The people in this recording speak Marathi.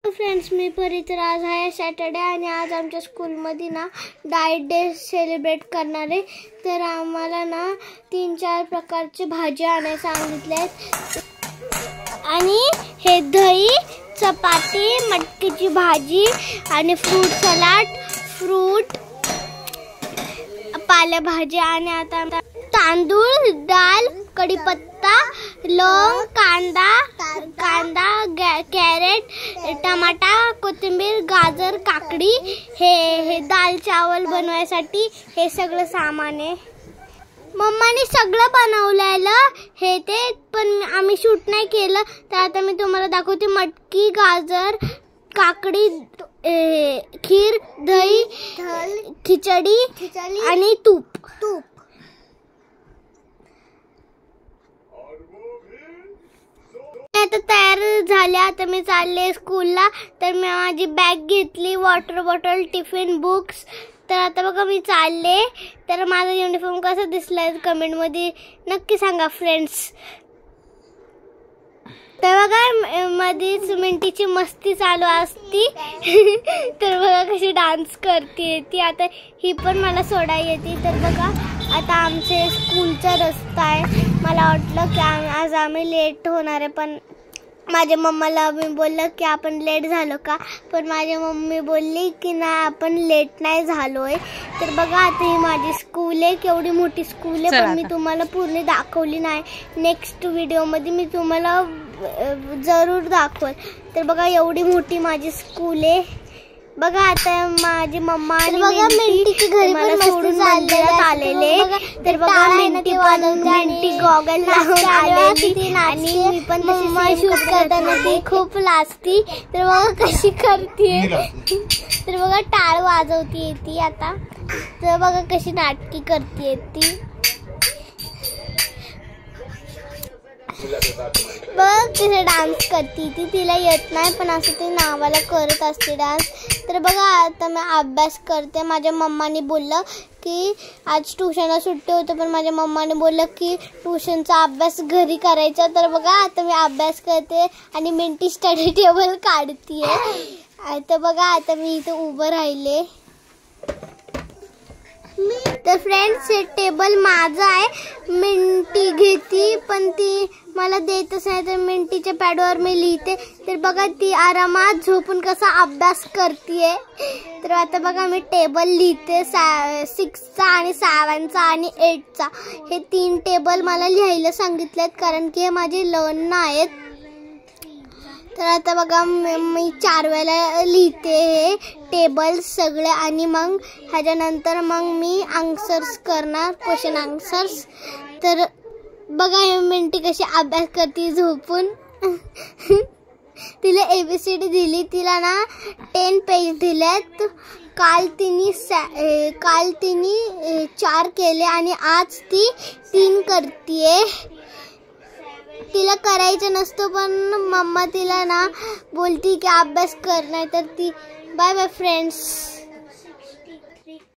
फ्रेंड्स, मी परी. तर आज आहे सॅटर्डे आणि आज आमच्या स्कूलमध्ये ना डाएट डे सेलिब्रेट करणार आहे. तर आम्हाला ना 3-4 प्रकारचे भाज्या आणायला सांगितले आहेत आणि हे दही, चपाती, मटकीची भाजी आणि फ्रूट सलाड, फ्रूट, पालेभाज्या आणि आता तांदूळ, डाळ, कढीपत्ता, लवंग, कांदा, कॅरेट, टमाटा, कोथिंबीर, गाजर, काकडी, हे दाल चावल बनवायसाठी हे सगळं सामान आहे. मम्माने सगळं बनवलेलं हे ते, पण आम्ही शूट नाही केलं. तर आता मी तुम्हाला दाखवते. मटकी, गाजर, काकडी, खीर, दही, खिचडी आणि तूप. आता तयार झाले. आता मी चालले स्कूलला. तर मी माझी बॅग घेतली, वॉटर बॉटल, टिफिन, बुक्स. तर आता बघा मी चालले. तर माझा युनिफॉर्म कसा दिसलाय कमेंटमध्ये नक्की सांगा फ्रेंड्स. तर बघा मध्येच मिंटीची मस्ती चालू असती. तर बघा कशी डान्स करते ती. आता ही पण मला सोडायला येते. तर बघा आता आमचे स्कूलचा रस्ता आहे. मला वाटलं की आज आम्ही लेट होणार आहे, पण माझ्या मम्माला मी बोललं की आपण लेट झालो का, पण माझी मम्मी बोलली की ना आपण लेट नाही झालोय. तर बघा आता ही माझी स्कूल आहे, केवढी मोठी स्कूल आहे, पण मी तुम्हाला पूर्ण दाखवली नाही. नेक्स्ट व्हिडिओमध्ये मी तुम्हाला जरूर दाखवेल. तर बघा एवढी मोठी माझी स्कूल आहे. बघा आता माझी मम्मा आणि मिंटी घरी मला सोडून आलेले. तर बघा मिंटी गॉगल लावून आलेली आणि मी पण तशी शूट करताना ती खूप लाजती. तर बघा कशी करते. तर बघा टाळ वाजवती ती आता. तर बघा कशी नाटकी करते ती. बघ तिथे डान्स करते ती. तिला येत नाही पण असं ती नावाला करत असते डान्स. तर बघा आता मी अभ्यास करते. माझ्या मम्माने बोललं की आज ट्युशनला सुट्टी होतं, पण माझ्या मम्माने बोललं की ट्युशनचा अभ्यास घरी करायचा. तर बघा आता मी अभ्यास करते आणि मिंटी स्टडी टेबल काढतीये. तर बघा आता मी इथे उभं राहिले. तर फ्रेंड्स हे टेबल माझं आहे. मिंटी घेते पण ती मला देतच नाही. तर मिंटीच्या पॅडवर मी लिहिते. तर बघा ती आरामात झोपून कसा अभ्यास करते. तर आता बघा मी टेबल लिहिते 6चा आणि 7चा आणि 8चा. हे 3 टेबल मला लिहायला सांगितलेत कारण की हे माझे लर्न आहेत. तर आता बघा मी 4 वेळा लिहिते हे टेबल सगळे आणि मग ह्याच्यानंतर मग मी आन्सर्स करणार, क्वेश्चन आन्सर्स. तर बघा हे मिंटी कशी अभ्यास करते झोपून. तिला ABCD दिली. तिला ना 10 पेज दिलेत. काल तिने 4 केले आणि आज ती 3 करतीये. तिला करायचं नसतो पण मम्मा तिला ना बोलती की अभ्यास कर, नाही तर ती. Bye bye friends.